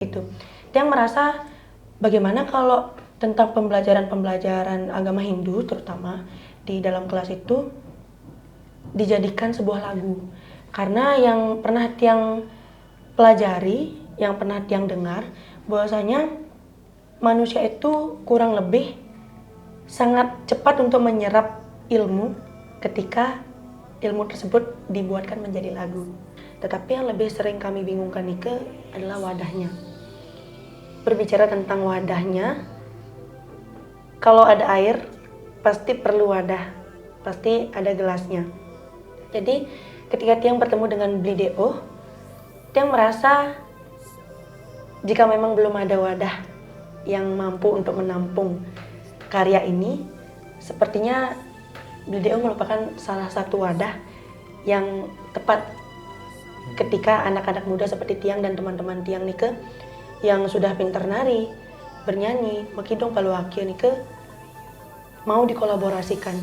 Itu. Yang merasa bagaimana kalau tentang pembelajaran agama Hindu terutama di dalam kelas itu dijadikan sebuah lagu. Karena yang pernah Tiang pelajari, yang pernah Tiang dengar, bahwasanya manusia itu kurang lebih sangat cepat untuk menyerap ilmu ketika ilmu tersebut dibuatkan menjadi lagu. Tetapi yang lebih sering kami bingungkan adalah wadahnya. Berbicara tentang wadahnya, kalau ada air pasti perlu wadah, pasti ada gelasnya. Jadi ketika Tiang bertemu dengan Blideo, Tiang merasa jika memang belum ada wadah yang mampu untuk menampung karya ini, sepertinya Blideo merupakan salah satu wadah yang tepat ketika anak-anak muda seperti Tiang dan teman-teman Tiang yang sudah pintar nari, bernyanyi, makidong paluakio mau dikolaborasikan.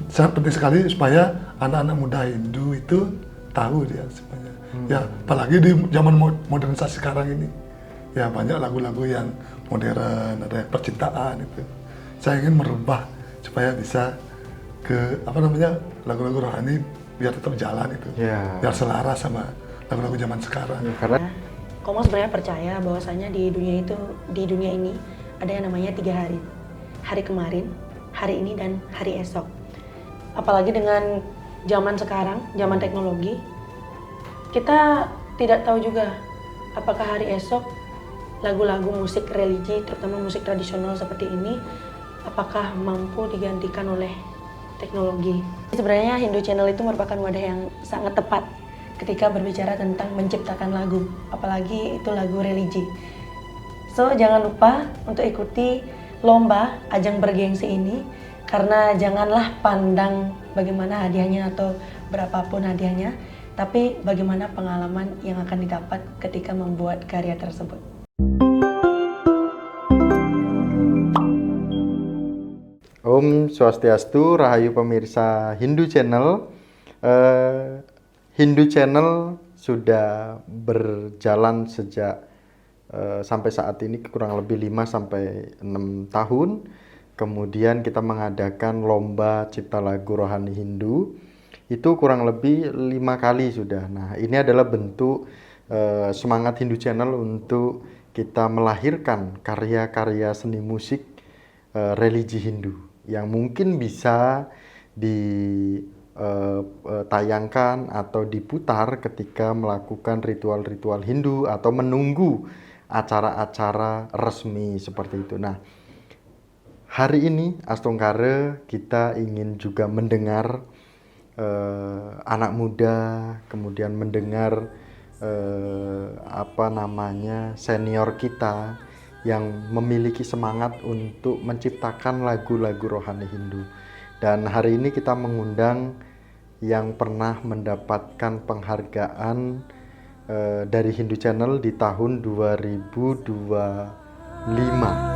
Sangat penting sekali supaya anak-anak muda Hindu itu tahu dia sebenarnya. Ya, apalagi di zaman modernisasi sekarang ini. Ya, banyak lagu-lagu yang modern, ada percintaan itu. Saya ingin merubah supaya bisa ke lagu-lagu rohani biar tetap jalan itu. Yeah. Biar selaras sama lagu-lagu zaman sekarang. Karena Komo sebenarnya percaya bahwasanya di dunia ini ada yang namanya 3 hari. Hari kemarin, hari ini, dan hari esok. Apalagi dengan zaman sekarang, zaman teknologi, kita tidak tahu juga apakah hari esok lagu-lagu musik religi, terutama musik tradisional seperti ini, apakah mampu digantikan oleh teknologi. Sebenarnya Hindu Channel itu merupakan wadah yang sangat tepat ketika berbicara tentang menciptakan lagu, apalagi itu lagu religi. So, jangan lupa untuk ikuti lomba ajang bergengsi ini, karena janganlah pandang bagaimana hadiahnya atau berapapun hadiahnya, tapi bagaimana pengalaman yang akan didapat ketika membuat karya tersebut. Om Swastiastu, Rahayu pemirsa Hindu Channel. Hindu Channel sudah berjalan sejak sampai saat ini kurang lebih 5-6 tahun. Kemudian kita mengadakan lomba cipta lagu rohani Hindu. Itu kurang lebih 5 kali sudah. Nah, ini adalah bentuk semangat Hindu Channel untuk kita melahirkan karya-karya seni musik religi Hindu yang mungkin bisa ditayangkan atau diputar ketika melakukan ritual-ritual Hindu atau menunggu acara-acara resmi seperti itu. Nah, hari ini Astungkara kita ingin juga mendengar anak muda, kemudian mendengar senior kita yang memiliki semangat untuk menciptakan lagu-lagu rohani Hindu. Dan hari ini kita mengundang yang pernah mendapatkan penghargaan dari Hindu Channel di tahun 2025.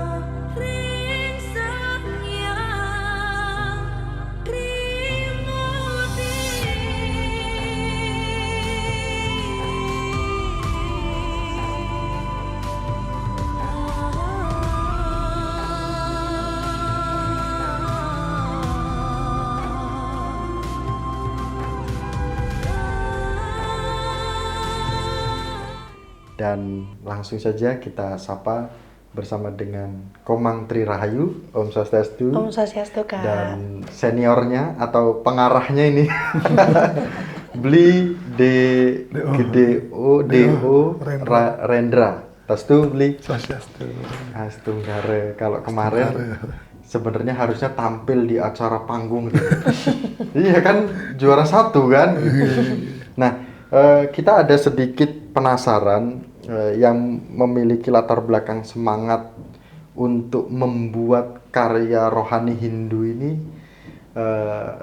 Dan langsung saja kita sapa bersama dengan Komang Tri Rahayu, Om Swastiastu. Om Swastiastu, Kak. Dan seniornya atau pengarahnya ini Bli Do Rendra. Tastu Bli. Swastiastu. Astungkara. Kalau kemarin sebenarnya harusnya tampil di acara panggung. Iya kan, juara 1 kan. Nah, kita ada sedikit penasaran yang memiliki latar belakang semangat untuk membuat karya rohani Hindu ini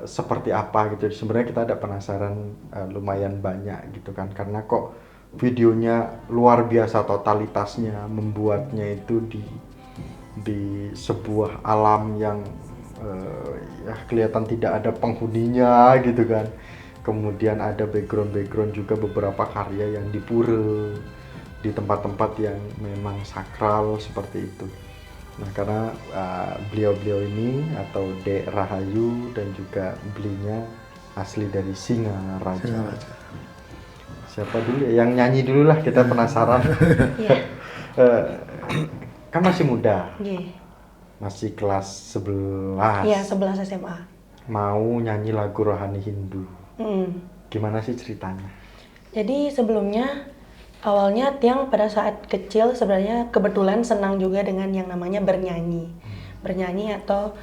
seperti apa gitu. Sebenarnya kita ada penasaran lumayan banyak gitu kan, karena kok videonya luar biasa totalitasnya, membuatnya itu di sebuah alam yang ya kelihatan tidak ada penghuninya gitu kan. Kemudian ada background juga beberapa karya yang di pura, di tempat-tempat yang memang sakral seperti itu. Nah, karena beliau-beliau ini atau Dek Rahayu dan juga belinya asli dari Singaraja. Singaraja. Siapa dulu ya? Yang nyanyi dulu lah, kita penasaran. Iya. Kan masih muda, Iya. masih kelas 11. Iya, 11 SMA. Mau nyanyi lagu rohani Hindu. Mm. Gimana sih ceritanya? Jadi sebelumnya awalnya Tiang pada saat kecil sebenarnya kebetulan senang juga dengan yang namanya bernyanyi. Bernyanyi atau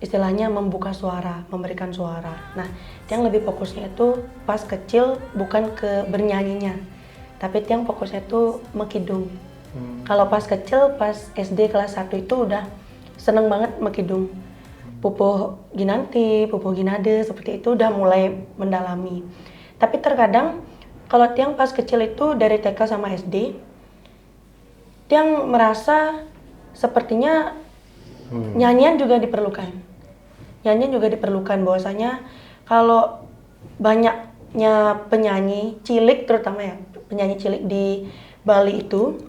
istilahnya membuka suara, memberikan suara. Nah, Tiang lebih fokusnya itu pas kecil bukan ke bernyanyinya, tapi Tiang fokusnya itu mekidung. Kalau pas kecil, pas SD kelas 1 itu udah seneng banget mekidung. Pupuh Ginanti, Pupuh Ginade, seperti itu udah mulai mendalami. Tapi terkadang kalau Tiang pas kecil itu dari TK sama SD, Tiang merasa sepertinya nyanyian juga diperlukan. Nyanyian juga diperlukan, bahwasanya kalau banyaknya penyanyi cilik terutama ya, penyanyi cilik di Bali itu,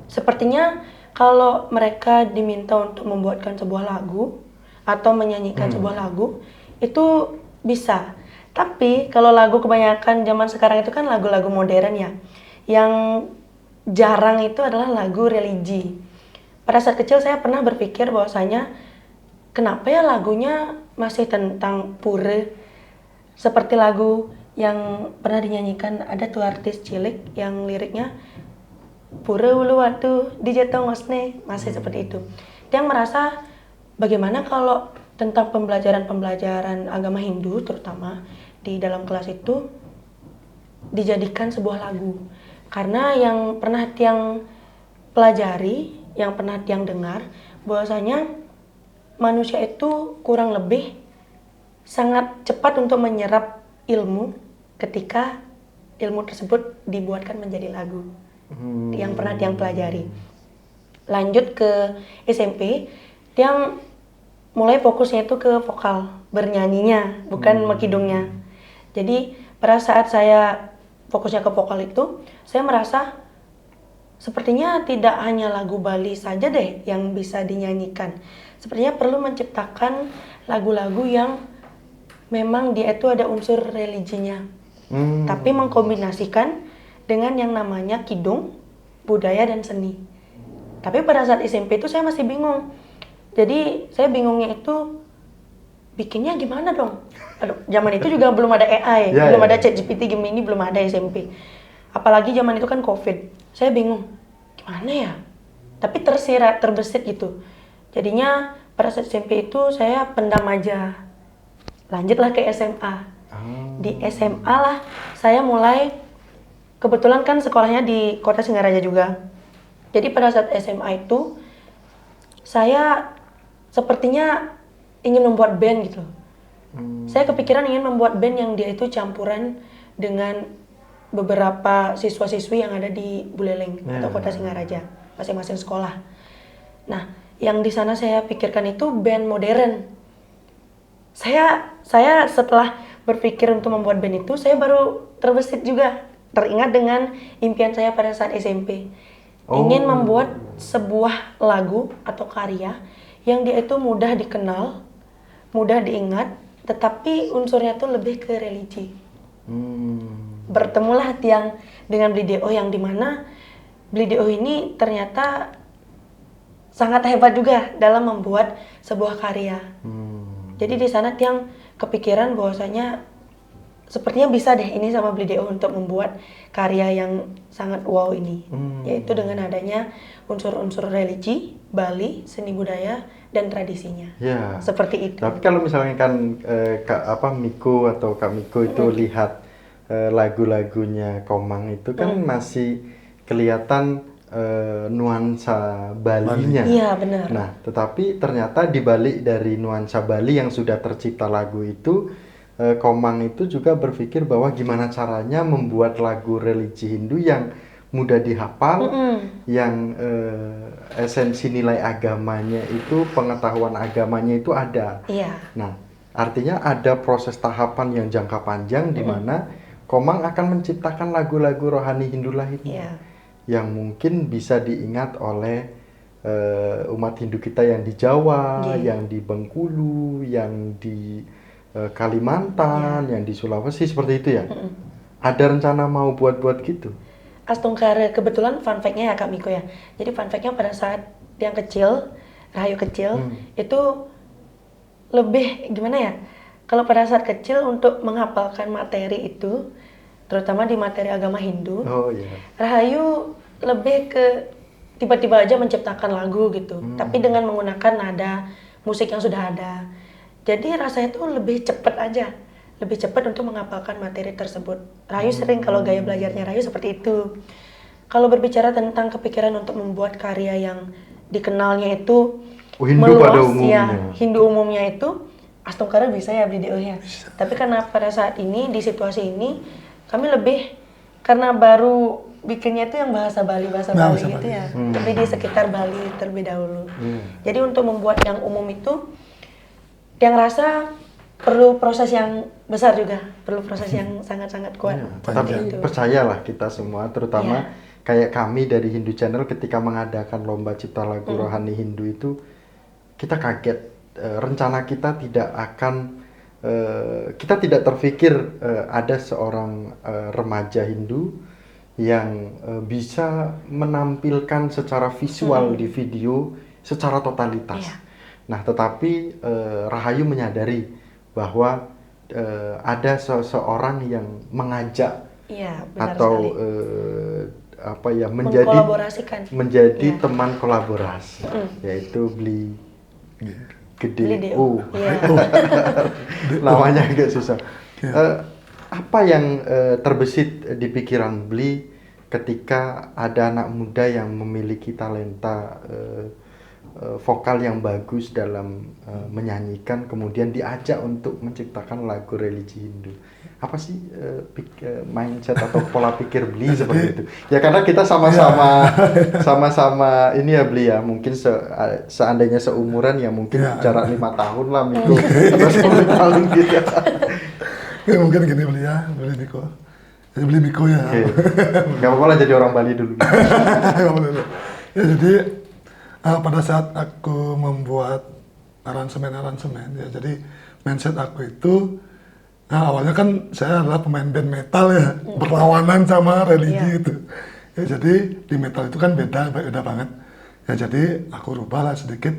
sepertinya kalau mereka diminta untuk membuatkan sebuah lagu atau menyanyikan sebuah lagu, itu bisa. Tapi kalau lagu kebanyakan zaman sekarang itu kan lagu-lagu modern ya, yang jarang itu adalah lagu religi. Pada saat kecil saya pernah berpikir bahwasanya kenapa ya lagunya masih tentang pura, seperti lagu yang pernah dinyanyikan ada tuh artis cilik yang liriknya pura ulu waktu dijatong osne, masih seperti itu. Dia merasa bagaimana kalau tentang pembelajaran agama Hindu terutama di dalam kelas itu dijadikan sebuah lagu. Karena yang pernah Tiang pelajari, yang pernah Tiang dengar, bahwasanya manusia itu kurang lebih sangat cepat untuk menyerap ilmu ketika ilmu tersebut dibuatkan menjadi lagu. Yang pernah Tiang pelajari. Lanjut ke SMP, Tiang mulai fokusnya itu ke vokal, bernyanyinya, bukan mekidungnya. Jadi pada saat saya fokusnya ke vokal itu, saya merasa sepertinya tidak hanya lagu Bali saja deh yang bisa dinyanyikan. Sepertinya perlu menciptakan lagu-lagu yang memang dia itu ada unsur religinya, tapi mengkombinasikan dengan yang namanya kidung, budaya dan seni. Tapi pada saat SMP itu saya masih bingung. Jadi saya bingungnya itu bikinnya gimana dong? Aduh, zaman itu juga belum ada AI, belum ada ChatGPT, Gemini belum ada SMP. Apalagi zaman itu kan COVID. Saya bingung, gimana ya? Tapi tersirat, terbesit gitu. Jadinya pada saat SMP itu saya pendam aja. Lanjutlah ke SMA. Di SMA lah saya mulai, kebetulan kan sekolahnya di Kota Singaraja juga. Jadi pada saat SMA itu saya sepertinya ingin membuat band gitu. Saya kepikiran ingin membuat band yang dia itu campuran dengan beberapa siswa-siswi yang ada di Buleleng atau Kota Singaraja, masing-masing sekolah. Nah, yang di sana saya pikirkan itu band modern. Saya setelah berpikir untuk membuat band itu, saya baru terbesit juga, teringat dengan impian saya pada saat SMP. Ingin membuat sebuah lagu atau karya yang dia itu mudah dikenal, mudah diingat, tetapi unsurnya tuh lebih ke religi. Bertemulah Tiang dengan Blideo yang dimana Blideo ini ternyata sangat hebat juga dalam membuat sebuah karya. Jadi di sana Tiang kepikiran bahwasanya sepertinya bisa deh ini sama Blideo untuk membuat karya yang sangat wow ini, yaitu dengan adanya unsur-unsur religi, Bali, seni budaya, dan tradisinya. Ya. Seperti itu. Tapi kalau misalnya kan Miko atau Kak Miko itu lihat lagu-lagunya Komang itu kan masih kelihatan nuansa Balinya. Iya, benar. Nah, tetapi ternyata di balik dari nuansa Bali yang sudah tercipta lagu itu, Komang itu juga berpikir bahwa gimana caranya membuat lagu religi Hindu yang mudah dihafal, yang esensi nilai agamanya itu, pengetahuan agamanya itu ada. Iya. Nah, artinya ada proses tahapan yang jangka panjang di mana Komang akan menciptakan lagu-lagu rohani Hindu lainnya. Iya. yang mungkin bisa diingat oleh umat Hindu kita yang di Jawa, yang di Bengkulu, yang di Kalimantan, yang di Sulawesi, seperti itu ya. Ada rencana mau buat gitu? Astungkara, kebetulan fun fact-nya ya Kak Miko ya. Jadi fun fact-nya pada saat yang kecil, Rahayu kecil, itu lebih gimana ya? Kalau pada saat kecil untuk menghafalkan materi itu, terutama di materi agama Hindu, Rahayu lebih ke tiba-tiba aja menciptakan lagu gitu, tapi dengan menggunakan nada musik yang sudah ada. Jadi rasanya tuh lebih cepat aja, lebih cepat untuk menghafalkan materi tersebut. Rahayu sering kalau gaya belajarnya Rahayu seperti itu. Kalau berbicara tentang kepikiran untuk membuat karya yang dikenalnya itu Hindu meluas pada umumnya. ya, Hindu umumnya itu, Astungkara bisa ya videonya. Tapi karena pada saat ini, di situasi ini, kami lebih, karena baru bikinnya itu yang bahasa Bali gitu ya. Tapi di sekitar Bali terlebih dahulu. Jadi untuk membuat yang umum itu, yang rasa perlu proses yang besar juga, perlu proses yang sangat-sangat kuat. Tapi percayalah kita semua, terutama kayak kami dari Hindu Channel ketika mengadakan lomba cipta lagu rohani Hindu itu, kita kaget. Rencana kita tidak akan, kita tidak terpikir ada seorang remaja Hindu yang bisa menampilkan secara visual di video secara totalitas. Nah, tetapi Rahayu menyadari bahwa ada seseorang yang mengajak atau menjadi teman kolaborasi, yaitu Bli Gede. Namanya agak susah. Apa yang terbesit di pikiran Bli ketika ada anak muda yang memiliki talenta vokal yang bagus dalam menyanyikan, kemudian diajak untuk menciptakan lagu religi Hindu? Apa sih mindset atau pola pikir Bli seperti itu? Ya karena kita sama-sama ini ya Bli ya, mungkin seandainya seumuran ya mungkin jarak 5 tahun lah Miko, atau 10 tahun gitu. Ya, mungkin gini Bli ya, Bli Miko. Jadi Bli Miko ya. Gak apa-apa lah jadi orang Bali dulu. Ya jadi pada saat aku membuat aransemen ya, jadi mindset aku itu, awalnya kan saya adalah pemain band metal ya, berlawanan sama religi itu. Ya jadi di metal itu kan beda banget. Ya jadi aku rubah lah sedikit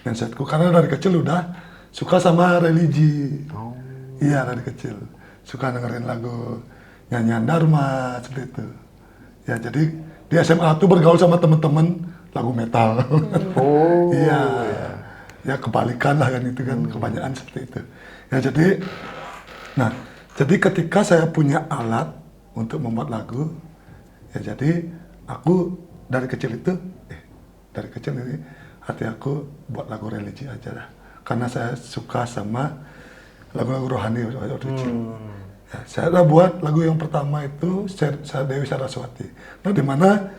mindsetku, karena dari kecil udah suka sama religi. Iya dari kecil suka dengerin lagu nyanyian Dharma seperti itu. Ya jadi di SMA tuh bergaul sama temen-temen lagu metal. Iya. Ya kebalikan lah kan itu kan, kebanyakan seperti itu. Ya jadi ketika saya punya alat untuk membuat lagu, ya jadi aku dari kecil ini hati aku buat lagu religi aja lah. Karena saya suka sama lagu-lagu rohani waktu kecil. Ya, saya udah buat lagu yang pertama itu Dewi Saraswati. Nah di mana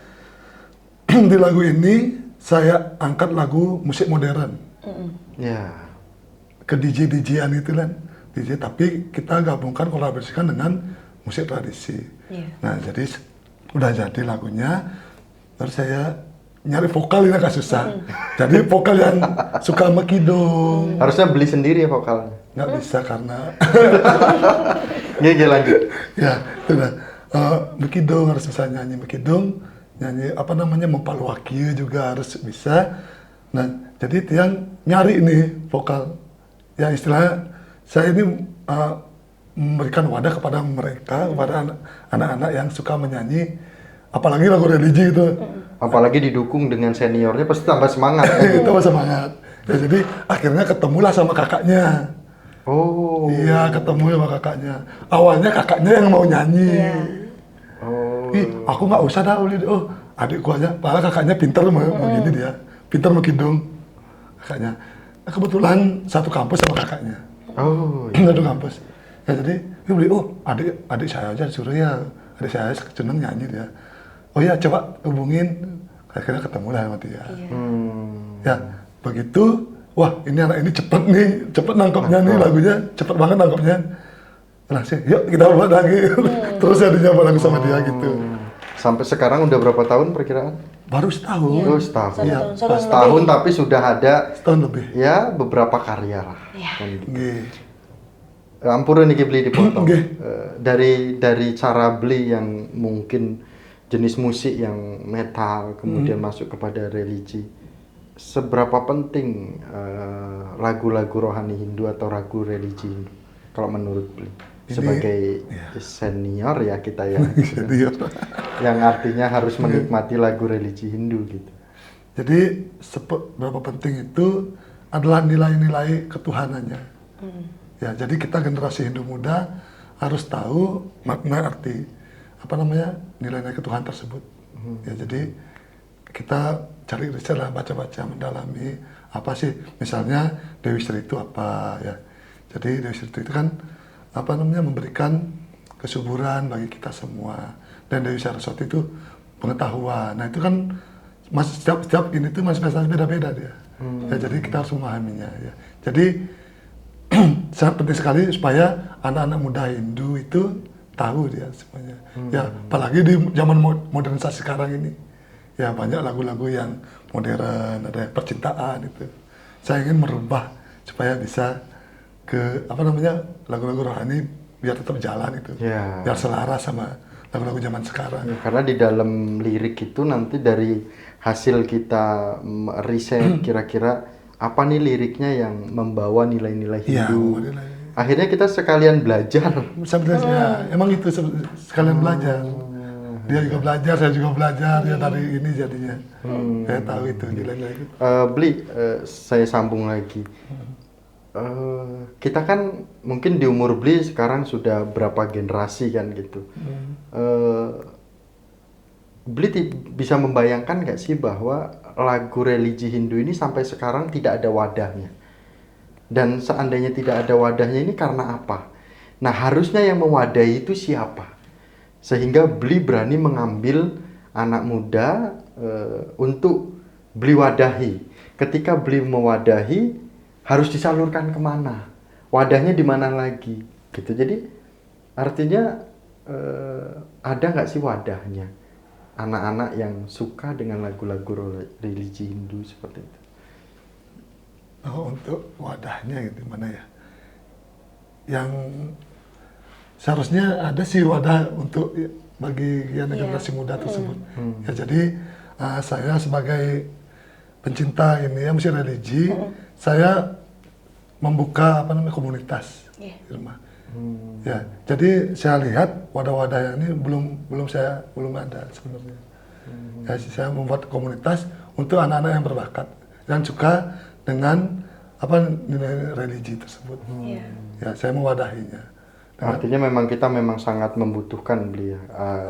di lagu ini saya angkat lagu musik modern. Ke DJ-an itu kan. DJ, tapi kita gabungkan, kolaborasikan dengan musik tradisi. Nah jadi udah jadi lagunya, terus saya nyari vokal ini agak susah. Jadi vokal yang suka sama kidung. Harusnya beli sendiri ya vokalnya? Nggak bisa karena Iya lanjut. Ya itu dah. Mekidung harus bisa nyanyi mekidung, nyanyi mempaluaki juga harus bisa. Nah jadi yang nyari ini vokal, ya istilahnya saya ini memberikan wadah kepada mereka, kepada anak-anak yang suka menyanyi, apalagi lagu religi itu. Apalagi didukung dengan seniornya pasti tambah semangat. Tambah semangat. Ya, jadi akhirnya ketemulah sama kakaknya. Iya, ketemu sama kakaknya. Awalnya kakaknya yang mau nyanyi. Aku nggak usah dah, adikku aja. Padahal kakaknya pintar mau gini dia, pintar mau kidung. Kakaknya. Nah, kebetulan satu kampus sama kakaknya. Satu kampus. Ya jadi, dia beli, adik saya aja suruh ya. Adik saya seneng nyanyi dia. Oh ya, coba hubungin. Akhirnya ketemu lah sama dia. Ya, begitu. Wah, ini anak ini cepet nangkepnya nih lagunya, cepet banget nangkepnya. Langsung, yuk kita buat lagi. Terus jadinya buat lagu sama dia gitu. Sampai sekarang udah berapa tahun perkiraan? Baru setahun. Iya. Oh, setahun. Satu Iya, tahun, Setahun lebih. tapi sudah ada Setahun lebih. ya beberapa karya lah. Iya. Kan gitu. Nggih. Ampun ini beli dipotong. Nggih. Dari cara beli yang mungkin jenis musik yang metal kemudian masuk kepada religi. Seberapa penting lagu-lagu rohani Hindu atau lagu religi Hindu kalau menurut beli? Ini, Sebagai ya. senior ya kita ya. Jadi, yang artinya harus menikmati lagu religi Hindu gitu. jadi seberapa penting itu adalah nilai-nilai ketuhanannya. Ya, jadi kita generasi Hindu muda harus tahu makna arti nilai-nilai ketuhanan tersebut. Ya, jadi kita cari riset lah, baca-baca, mendalami apa sih, misalnya Dewi Sri itu apa ya. Jadi Dewi Sri itu kan memberikan kesuburan bagi kita semua, dan Dewi Saraswati itu pengetahuan. Nah itu kan setiap ini tuh manifestasi beda-beda dia. Ya, jadi kita harus memahaminya ya. Jadi sangat penting sekali supaya anak-anak muda Hindu itu tahu dia semuanya. Ya, apalagi di zaman modernisasi sekarang ini. Ya, banyak lagu-lagu yang modern, ada yang percintaan itu. Saya ingin merubah supaya bisa ke lagu-lagu rohani biar tetap jalan itu. Ya. Biar selaras sama lagu-lagu zaman sekarang. Ya, karena di dalam lirik itu nanti dari hasil kita riset kira-kira apa nih liriknya yang membawa nilai-nilai Iya, Hindu. membawa nilai. Akhirnya kita sekalian belajar. Sebenarnya emang itu sekalian belajar. Dia juga belajar, saya juga belajar ya dari ini jadinya. Saya tahu itu nilai-nilai itu. Saya sambung lagi. Kita kan mungkin di umur Bli sekarang sudah berapa generasi kan gitu. Bli bisa membayangkan nggak sih bahwa lagu religi Hindu ini sampai sekarang tidak ada wadahnya? Dan seandainya tidak ada wadahnya ini karena apa? Nah, harusnya yang mewadahi itu siapa? Sehingga Bli berani mengambil anak muda untuk Bli wadahi. Ketika Bli mewadahi, harus disalurkan kemana? Wadahnya di mana lagi? Gitu. Jadi artinya ada nggak sih wadahnya? Anak-anak yang suka dengan lagu-lagu religi Hindu seperti itu. Oh, untuk wadahnya gitu mana ya? Yang seharusnya ada sih wadah untuk bagi generasi muda tersebut. Ya, jadi saya sebagai pencinta ini ya musik religi, saya membuka komunitas di rumah. Ya, jadi saya lihat wadah-wadah yang ini belum ada sebenarnya. Ya, saya membuat komunitas untuk anak-anak yang berbakat dan suka dengan nilai religi tersebut. Ya, saya mewadahinya. Artinya memang kita sangat membutuhkan beliau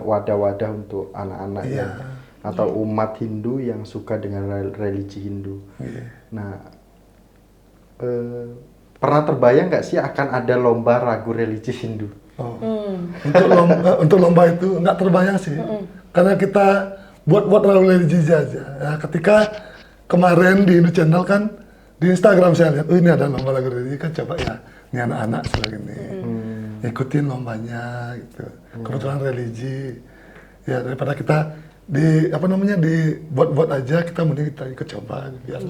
wadah-wadah untuk anak-anak atau umat Hindu yang suka dengan religi Hindu. Nah, pernah terbayang nggak sih akan ada lomba lagu religi Hindu? Oh. Untuk lomba itu nggak terbayang sih, karena kita buat lagu religi aja. Ya, ketika kemarin di Hindu Channel kan di Instagram saya lihat, ini ada lomba lagu religi kan, coba ya ini anak-anak seperti ini ikutin lombanya gitu. Kebetulan religi ya, daripada kita dibuat aja, kita mending kita ikut coba biar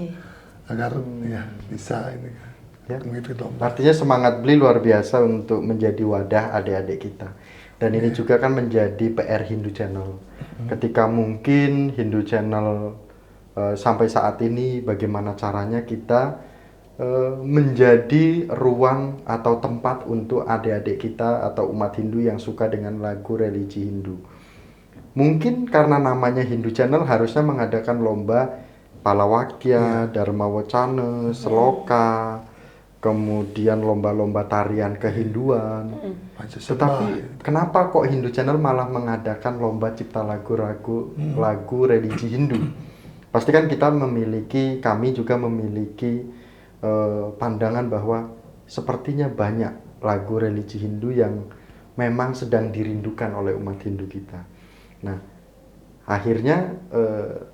agar ya bisa ini kan. Ya. Lomba. Artinya semangat Bli luar biasa untuk menjadi wadah adik-adik kita. Dan ini juga kan menjadi PR Hindu Channel. Ketika mungkin Hindu Channel sampai saat ini bagaimana caranya kita menjadi ruang atau tempat untuk adik-adik kita atau umat Hindu yang suka dengan lagu religi Hindu. Mungkin karena namanya Hindu Channel harusnya mengadakan lomba Palawakya, Dharma Wacana, Seloka, kemudian lomba-lomba tarian kehinduan. Tetapi kenapa kok Hindu Channel malah mengadakan lomba cipta lagu religi Hindu? Pasti kan kami juga memiliki pandangan bahwa sepertinya banyak lagu religi Hindu yang memang sedang dirindukan oleh umat Hindu kita. Nah, akhirnya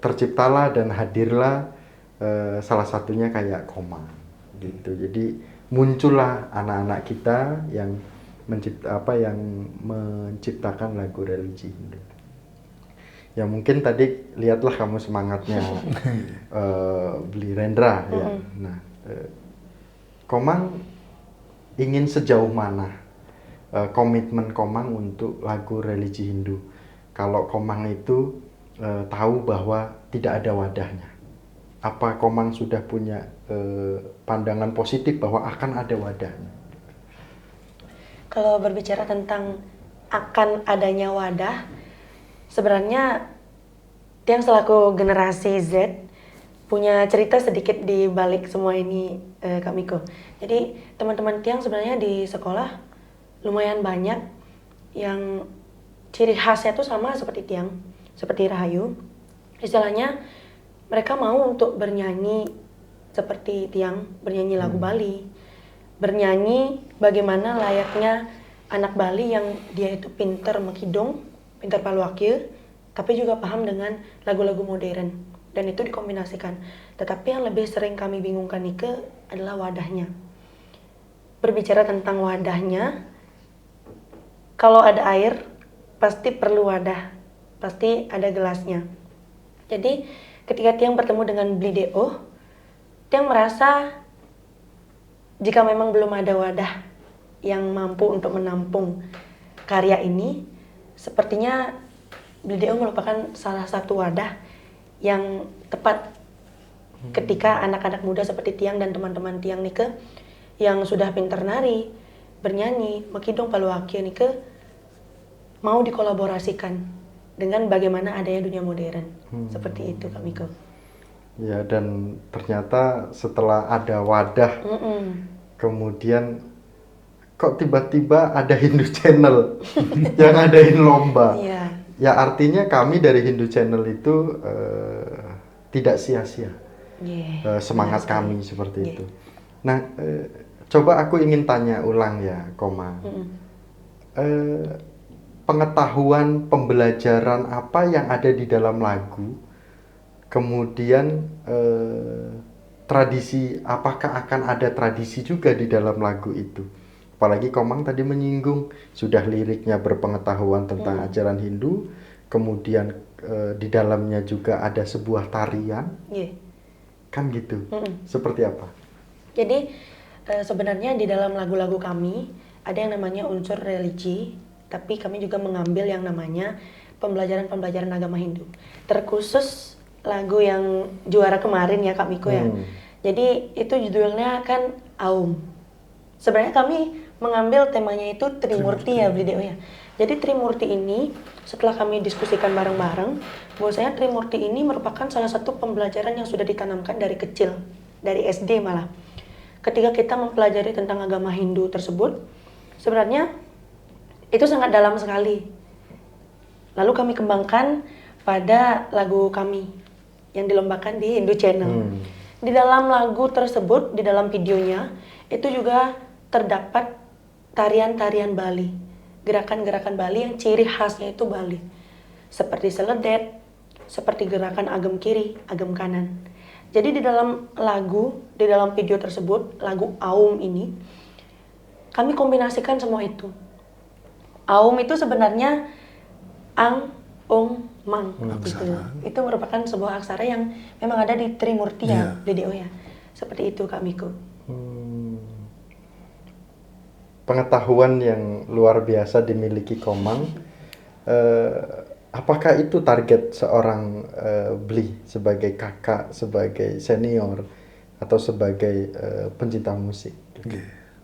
terciptalah dan hadirlah salah satunya kayak Komang. Gitu. Jadi muncullah anak-anak kita yang menciptakan lagu religi Hindu. Ya mungkin tadi lihatlah kamu semangatnya beli Rendra ya. Nah, Komang ingin sejauh mana komitmen Komang untuk lagu religi Hindu? Kalau Komang itu tahu bahwa tidak ada wadahnya, apa Komang sudah punya pandangan positif bahwa akan ada wadahnya? Kalau berbicara tentang akan adanya wadah, sebenarnya Tiang selaku generasi Z punya cerita sedikit di balik semua ini, Kak Miko. Jadi teman-teman Tiang sebenarnya di sekolah lumayan banyak yang ciri khasnya tuh sama seperti Tiang, seperti Rahayu. Istilahnya mereka mau untuk bernyanyi seperti Tiang, bernyanyi lagu Bali, bernyanyi bagaimana layaknya anak Bali yang dia itu pinter makidong, pinter paluakil, tapi juga paham dengan lagu-lagu modern, dan itu dikombinasikan. Tetapi yang lebih sering kami bingungkan Nike adalah wadahnya. Berbicara tentang wadahnya, kalau ada air pasti perlu wadah, pasti ada gelasnya. Jadi ketika Tiang bertemu dengan Blideo, Tiang merasa jika memang belum ada wadah yang mampu untuk menampung karya ini, sepertinya Blideo merupakan salah satu wadah yang tepat ketika anak-anak muda seperti Tiang dan teman-teman Tiang Nike yang sudah pintar nari, bernyanyi, makidong, paluakil Nike mau dikolaborasikan dengan bagaimana adanya dunia modern. Seperti itu Kak Miko. Ya, dan ternyata setelah ada wadah, kemudian kok tiba-tiba ada Hindu Channel yang ngadain lomba. Iya. Ya artinya kami dari Hindu Channel itu tidak sia-sia semangat kami seperti itu. Nah, coba aku ingin tanya ulang ya, Koma. Pengetahuan, pembelajaran apa yang ada di dalam lagu, kemudian tradisi, apakah akan ada tradisi juga di dalam lagu itu? Apalagi Komang tadi menyinggung sudah liriknya berpengetahuan tentang ajaran Hindu, kemudian di dalamnya juga ada sebuah tarian, kan gitu. Seperti apa? Jadi sebenarnya di dalam lagu-lagu kami ada yang namanya unsur religi, tapi kami juga mengambil yang namanya pembelajaran agama Hindu. Terkhusus lagu yang juara kemarin ya Kak Miko ya. Jadi itu judulnya kan Aum. Sebenarnya kami mengambil temanya itu Trimurti ya Blideo ya. Jadi Trimurti ini setelah kami diskusikan bareng-bareng, bahwasanya Trimurti ini merupakan salah satu pembelajaran yang sudah ditanamkan dari kecil, dari SD malah. Ketika kita mempelajari tentang agama Hindu tersebut, sebenarnya itu sangat dalam sekali. Lalu kami kembangkan pada lagu kami yang dilombakan di Hindu Channel. Di dalam lagu tersebut, di dalam videonya, itu juga terdapat tarian-tarian Bali, gerakan-gerakan Bali yang ciri khasnya itu Bali, seperti seledet, seperti gerakan agem kiri, agem kanan. Jadi di dalam lagu, di dalam video tersebut, lagu Aum ini, kami kombinasikan semua itu. Aum itu sebenarnya Ang, Ong, Mang gitu. Itu merupakan sebuah aksara yang memang ada di Trimurti ya, Blideo ya. Seperti itu Kak Miko. Pengetahuan yang luar biasa dimiliki Komang. Apakah itu target seorang Bli sebagai kakak, sebagai senior, atau sebagai pencinta musik?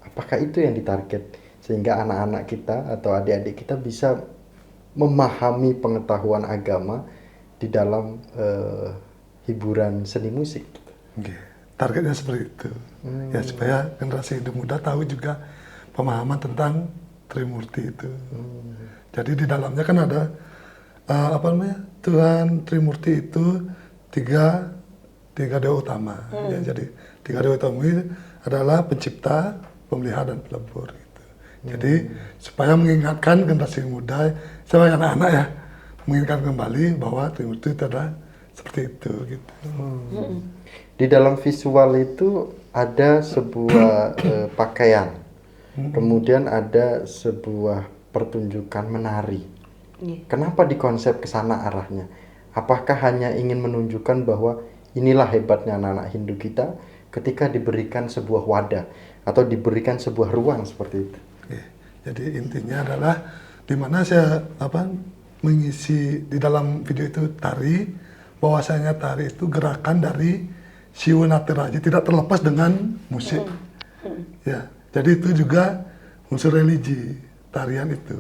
Apakah itu yang ditarget sehingga anak-anak kita atau adik-adik kita bisa memahami pengetahuan agama di dalam hiburan seni musik? Targetnya seperti itu. Ya supaya generasi Hindu muda tahu juga pemahaman tentang Trimurti itu. Jadi di dalamnya kan ada Tuhan Trimurti itu tiga dewa utama. Ya, jadi tiga dewa utama itu adalah pencipta, pemelihara, dan pelebur. Gitu. Jadi supaya mengingatkan generasi muda, supaya anak-anak ya mengingatkan kembali bahwa Trimurti itu adalah seperti itu. Gitu. Di dalam visual itu ada sebuah pakaian. Kemudian ada sebuah pertunjukan menari. Kenapa dikonsep ke sana arahnya? Apakah hanya ingin menunjukkan bahwa inilah hebatnya anak-anak Hindu kita ketika diberikan sebuah wadah atau diberikan sebuah ruang seperti itu? Oke. Jadi intinya adalah di mana saya mengisi di dalam video itu tari, bahwasanya tari itu gerakan dari Shiva Nataraja, tidak terlepas dengan musik. Ya, jadi itu juga unsur religi tarian itu,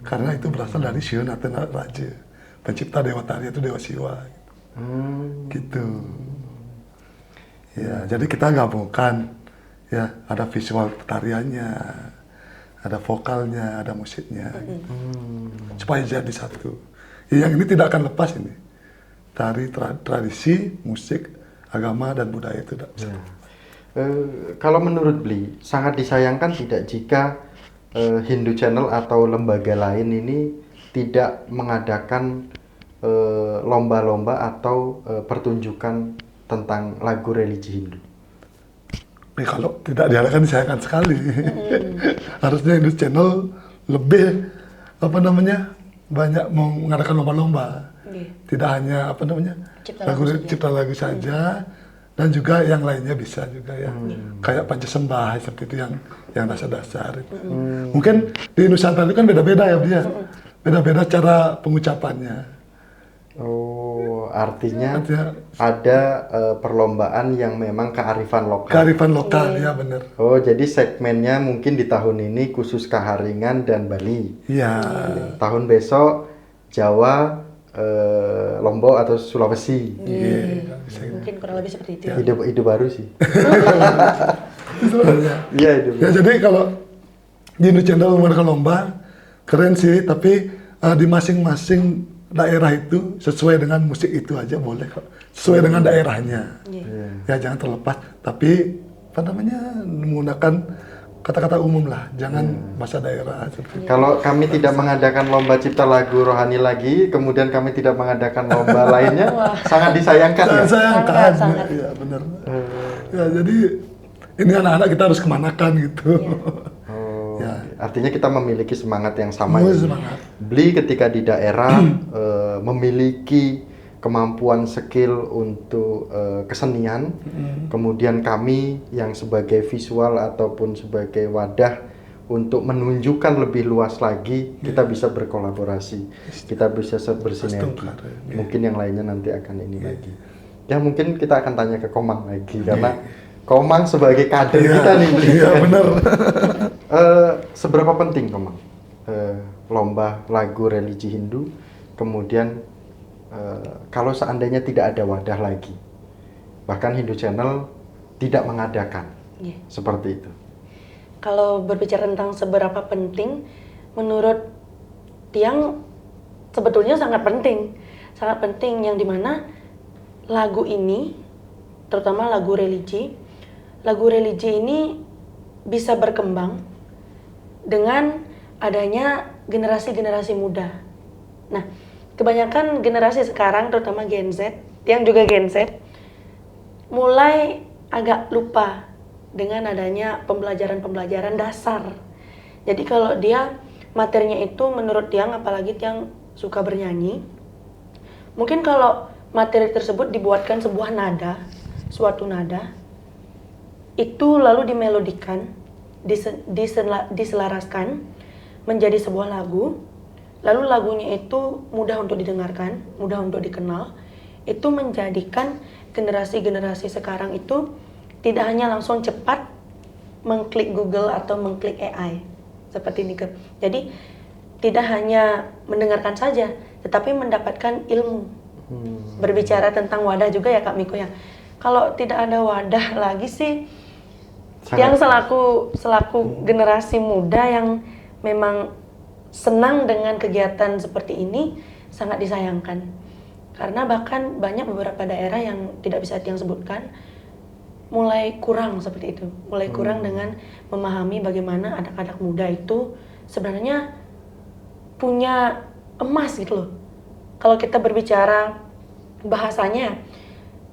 karena itu berasal dari Shiva Nataraja, pencipta dewa tari itu dewa Shiva. Gitu. Ya, jadi kita gabungkan, ya ada visual tariannya, ada vokalnya, ada musiknya, supaya jadi satu. Ya, yang ini tidak akan lepas ini. Tari, tradisi, musik, agama dan budaya itu tidak bisa. Kalau menurut Bli, sangat disayangkan tidak jika Hindu Channel atau lembaga lain ini tidak mengadakan lomba-lomba atau pertunjukan tentang lagu religi Hindu. Kalau tidak diadakan disayangkan sekali. Harusnya Hindu Channel lebih banyak mengadakan lomba-lomba. Tidak hanya cipta lagu saja, dan juga yang lainnya bisa juga ya. Kayak Pancasembah seperti itu yang dasar-dasar itu. Mungkin di Nusantara itu kan beda-beda ya dia. Beda-beda cara pengucapannya. Oh, artinya ada perlombaan yang memang kearifan lokal. Kearifan lokal, ya benar. Oh, jadi segmennya mungkin di tahun ini khusus Kaharingan dan Bali. Iya. Tahun besok Jawa, Lombok atau Sulawesi. Mungkin kurang lebih seperti itu. Ide baru sih. Iya, ide baru. Ya, jadi kalau di Hindu Channel mengadakan lomba, keren sih, tapi di masing-masing daerah itu sesuai dengan musik itu aja boleh kok, sesuai dengan daerahnya. Ya jangan terlepas, tapi menggunakan kata-kata umum lah, jangan bahasa daerah. Kalau kami tidak mengadakan lomba cipta lagu rohani lagi, kemudian kami tidak mengadakan lomba lainnya, sangat disayangkan ya? Disayangkan, Sangat. ya benar. Ya jadi ini anak-anak kita harus kemanakan gitu. Ya. Artinya kita memiliki semangat yang sama. Semangat. Bli ketika di daerah memiliki kemampuan skill untuk kesenian, kemudian kami yang sebagai visual ataupun sebagai wadah untuk menunjukkan lebih luas lagi, kita bisa berkolaborasi, kita bisa bersinergi. Mungkin yang lainnya nanti akan ini lagi. Ya mungkin kita akan tanya ke Komang lagi, karena Komang sebagai kader kita nih. Iya benar. Seberapa penting Komang lomba lagu religi Hindu, kemudian kalau seandainya tidak ada wadah lagi, bahkan Hindu Channel tidak mengadakan seperti itu. Kalau berbicara tentang seberapa penting, menurut Tiang sebetulnya sangat penting yang dimana lagu ini, terutama lagu religi ini bisa berkembang dengan adanya generasi-generasi muda. Nah, kebanyakan generasi sekarang, terutama Gen Z, yang juga Gen Z, mulai agak lupa dengan adanya pembelajaran dasar. Jadi kalau dia materinya itu menurut Tiang, apalagi Tiang suka bernyanyi, mungkin kalau materi tersebut dibuatkan suatu nada, itu lalu dimelodikan, diselaraskan menjadi sebuah lagu, lalu lagunya itu mudah untuk didengarkan, mudah untuk dikenal, itu menjadikan generasi-generasi sekarang itu tidak hanya langsung cepat mengklik Google atau mengklik AI seperti ini. Jadi tidak hanya mendengarkan saja, tetapi mendapatkan ilmu. Berbicara tentang wadah juga ya Kak Miko ya. Kalau tidak ada wadah lagi sih, yang selaku generasi muda yang memang senang dengan kegiatan seperti ini sangat disayangkan. Karena bahkan banyak beberapa daerah yang tidak bisa Tiang sebutkan mulai kurang seperti itu, mulai kurang dengan memahami bagaimana anak-anak muda itu sebenarnya punya emas gitu loh. Kalau kita berbicara bahasanya,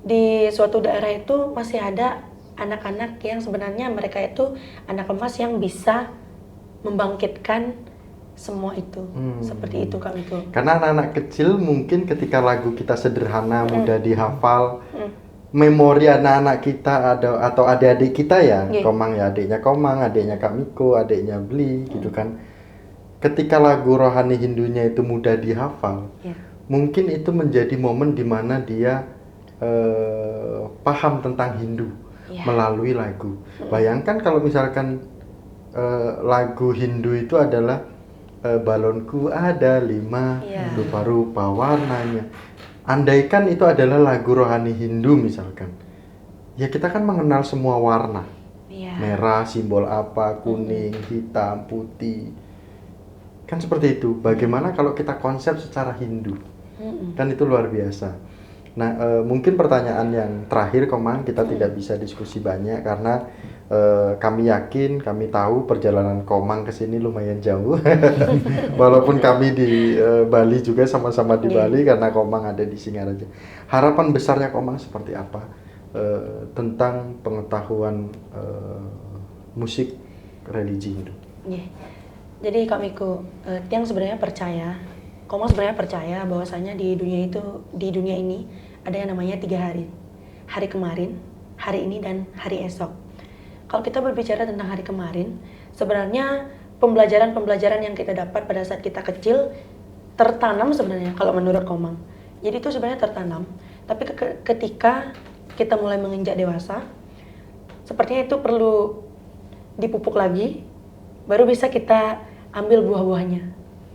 di suatu daerah itu masih ada anak-anak yang sebenarnya mereka itu anak emas yang bisa membangkitkan semua itu. Seperti itu Kak Miko. Karena anak-anak kecil mungkin ketika lagu kita sederhana, mudah dihafal, memori anak-anak kita atau adik-adik kita ya, Yeah. Komang ya, adiknya Komang, adiknya Kak Miko, adiknya Bli, gitu kan. Ketika lagu rohani Hindunya itu mudah dihafal, Yeah. mungkin itu menjadi momen di mana dia paham tentang Hindu Yeah. melalui lagu. Bayangkan kalau misalkan lagu Hindu itu adalah balonku ada 5 Yeah. rupa-rupa warnanya. Andaikan itu adalah lagu rohani Hindu misalkan, ya kita kan mengenal semua warna. Yeah. Merah simbol apa, kuning, hitam, putih. Kan seperti itu. Bagaimana kalau kita konsep secara Hindu? Kan itu luar biasa. Nah, mungkin pertanyaan yang terakhir Komang, kita tidak bisa diskusi banyak karena kami yakin, kami tahu perjalanan Komang ke sini lumayan jauh. Walaupun kami di Bali juga sama-sama di Bali karena Komang ada di Singaraja. Harapan besarnya Komang seperti apa tentang pengetahuan musik religi Hindu? Yeah. Jadi Kak Miko, Tiang sebenarnya percaya, Komang sebenarnya percaya bahwasanya di dunia ini ada yang namanya 3 hari. Hari kemarin, hari ini, dan hari esok. Kalau kita berbicara tentang hari kemarin, sebenarnya pembelajaran yang kita dapat pada saat kita kecil tertanam sebenarnya kalau menurut Komang. Jadi itu sebenarnya tertanam. Tapi ketika kita mulai menginjak dewasa, sepertinya itu perlu dipupuk lagi, baru bisa kita ambil buah-buahnya.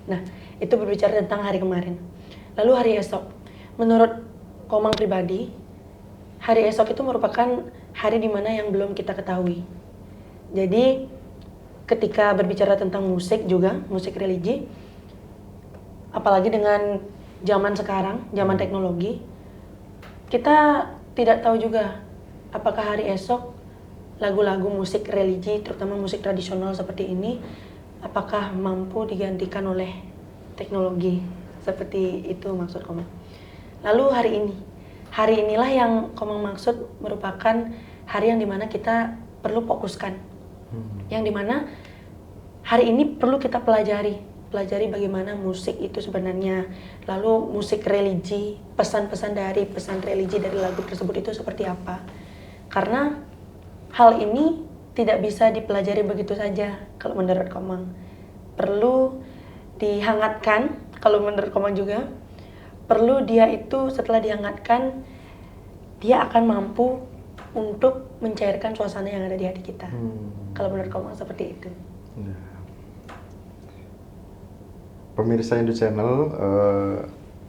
Nah, itu berbicara tentang hari kemarin. Lalu hari esok, menurut Komang pribadi, hari esok itu merupakan hari dimana yang belum kita ketahui. Jadi ketika berbicara tentang musik juga, musik religi, apalagi dengan zaman sekarang, zaman teknologi, kita tidak tahu juga apakah hari esok lagu-lagu musik religi, terutama musik tradisional seperti ini, apakah mampu digantikan oleh teknologi. Seperti itu maksud Komang. Lalu hari inilah yang Komang maksud merupakan hari yang dimana kita perlu fokuskan, yang dimana hari ini perlu kita pelajari bagaimana musik itu sebenarnya, lalu musik religi, pesan-pesan dari pesan religi dari lagu tersebut itu seperti apa. Karena hal ini tidak bisa dipelajari begitu saja kalau menurut Komang. Perlu dihangatkan, kalau menurut Komang juga perlu dia itu setelah dihangatkan, dia akan mampu untuk mencairkan suasana yang ada di hati kita. Kalau menurut Komang seperti itu. Ya. Pemirsa Hindu Channel,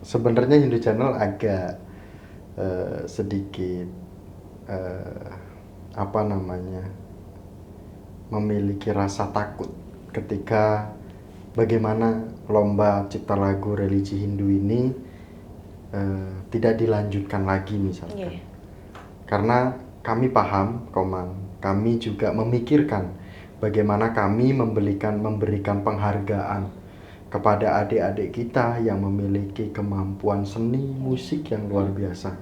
sebenarnya Hindu Channel agak sedikit memiliki rasa takut ketika bagaimana lomba cipta lagu religi Hindu ini tidak dilanjutkan lagi misalkan. Yeah. Karena kami paham, Komang, kami juga memikirkan bagaimana kami memberikan penghargaan kepada adik-adik kita yang memiliki kemampuan seni musik yang luar biasa.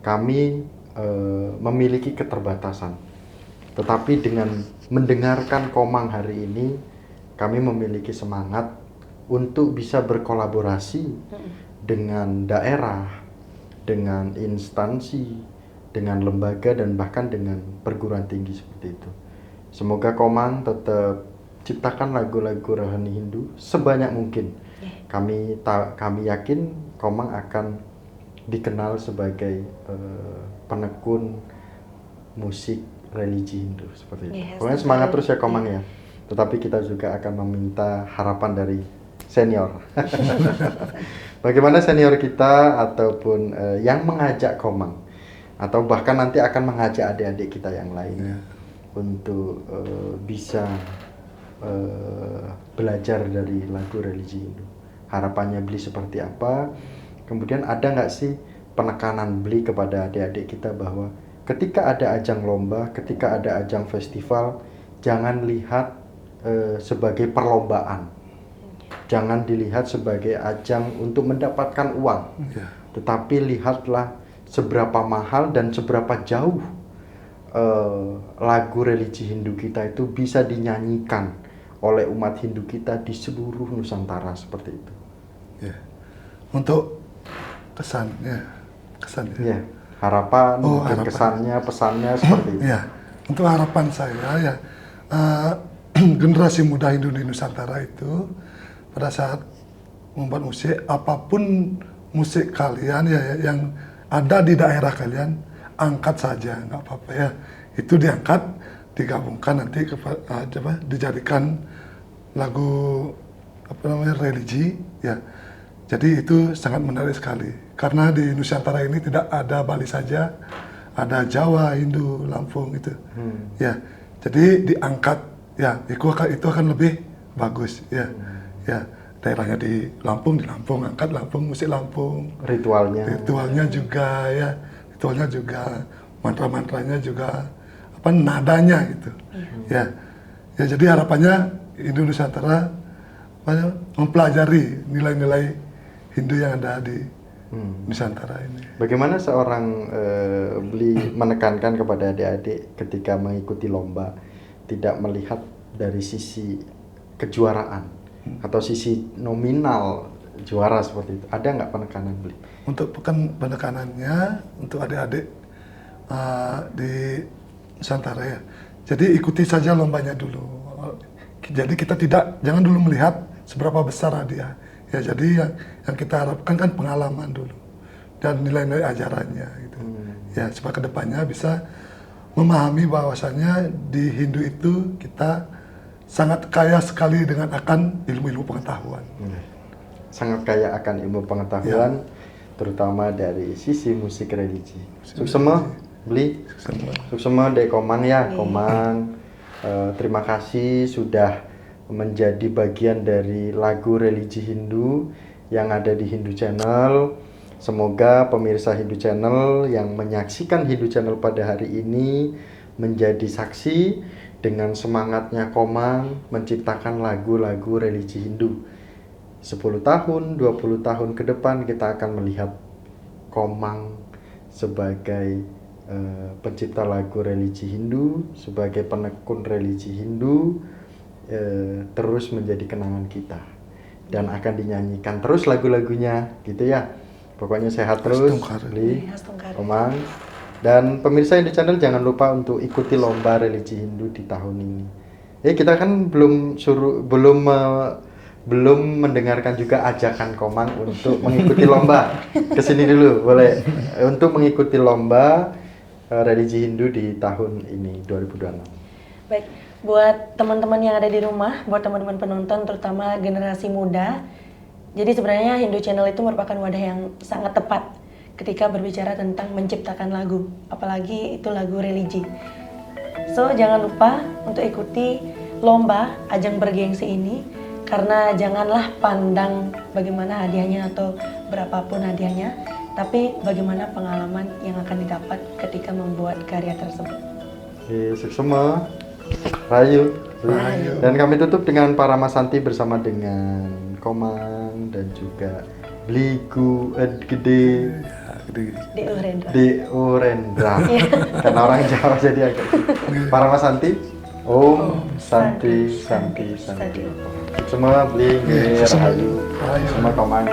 Kami memiliki keterbatasan, tetapi dengan mendengarkan Komang hari ini, kami memiliki semangat untuk bisa berkolaborasi dengan daerah, dengan instansi, dengan lembaga, dan bahkan dengan perguruan tinggi seperti itu. Semoga Komang tetap ciptakan lagu-lagu rohani Hindu sebanyak mungkin. Kami yakin Komang akan dikenal sebagai penekun musik religi Hindu seperti itu. Pokoknya semangat terus ya Komang ya. Tetapi kita juga akan meminta harapan dari senior. Bagaimana senior kita ataupun yang mengajak Komang, atau bahkan nanti akan mengajak adik-adik kita yang lainnya untuk bisa belajar dari lagu religi Hindu. Harapannya Bli seperti apa? Kemudian ada nggak sih penekanan Bli kepada adik-adik kita bahwa ketika ada ajang lomba, ketika ada ajang festival, jangan lihat sebagai perlombaan, jangan dilihat sebagai ajang untuk mendapatkan uang, tetapi lihatlah seberapa mahal dan seberapa jauh lagu religi Hindu kita itu bisa dinyanyikan oleh umat Hindu kita di seluruh Nusantara seperti itu? Ya. Untuk kesannya. Ya, harapan, mungkin harapan. kesannya, pesannya seperti itu. Ya, untuk harapan saya ya generasi muda Hindu di Nusantara itu pada saat membuat musik, apapun musik kalian ya yang ada di daerah kalian, angkat saja, nggak apa-apa ya. Itu diangkat, digabungkan nanti dijadikan lagu religi ya. Jadi itu sangat menarik sekali karena di Nusantara ini tidak ada Bali saja, ada Jawa, Hindu, Lampung itu. Ya, jadi diangkat ya itu akan lebih bagus ya. Ya, daerahnya di Lampung, angkat Lampung, musik Lampung. Ritualnya juga ya, mantra-mantranya juga nadanya gitu. Ya. Ya, jadi harapannya Hindu Nusantara mempelajari nilai-nilai Hindu yang ada di Nusantara ini. Bagaimana seorang Bli menekankan kepada adik-adik ketika mengikuti lomba tidak melihat dari sisi kejuaraan atau sisi nominal juara seperti itu? Ada nggak penekanan Bli? Untuk penekanannya untuk adik-adik di Nusantara ya. Jadi ikuti saja lombanya dulu. Jadi kita jangan dulu melihat seberapa besar hadiah. Ya, jadi yang kita harapkan kan pengalaman dulu dan nilai-nilai ajarannya gitu. Ya, supaya kedepannya bisa memahami bahwasannya di Hindu itu kita sangat kaya sekali dengan akan ilmu-ilmu pengetahuan. Sangat kaya akan ilmu pengetahuan, terutama dari sisi musik religi. Suksema, Bli, suksema Dek Komang ya, Komang. Terima kasih sudah menjadi bagian dari lagu religi Hindu yang ada di Hindu Channel. Semoga pemirsa Hindu Channel yang menyaksikan Hindu Channel pada hari ini menjadi saksi dengan semangatnya Komang menciptakan lagu-lagu religi Hindu. 10 tahun, 20 tahun ke depan kita akan melihat Komang sebagai pencipta lagu religi Hindu, sebagai penekun religi Hindu, terus menjadi kenangan kita dan akan dinyanyikan terus lagu-lagunya gitu ya. Pokoknya sehat terus Bli, Komang, dan pemirsa Hindu Channel jangan lupa untuk ikuti lomba religi Hindu di tahun ini. Kita kan belum mendengarkan juga ajakan Komang untuk mengikuti lomba. Kesini dulu boleh untuk mengikuti lomba religi Hindu di tahun ini 2026. Baik, buat teman-teman yang ada di rumah, buat teman-teman penonton terutama generasi muda. Jadi sebenarnya Hindu Channel itu merupakan wadah yang sangat tepat ketika berbicara tentang menciptakan lagu, apalagi itu lagu religi. So, jangan lupa untuk ikuti lomba ajang bergengsi ini karena janganlah pandang bagaimana hadiahnya atau berapapun hadiahnya, tapi bagaimana pengalaman yang akan didapat ketika membuat karya tersebut. Suksema, Rayu. Dan kami tutup dengan Parama Santi bersama dengan Komang dan juga Bligu Gede Deorendra. Karena orang Jawa jadi agak Parama Santi. Om Santi Santi Santi. Semua Bli Rahayu, semua Komang.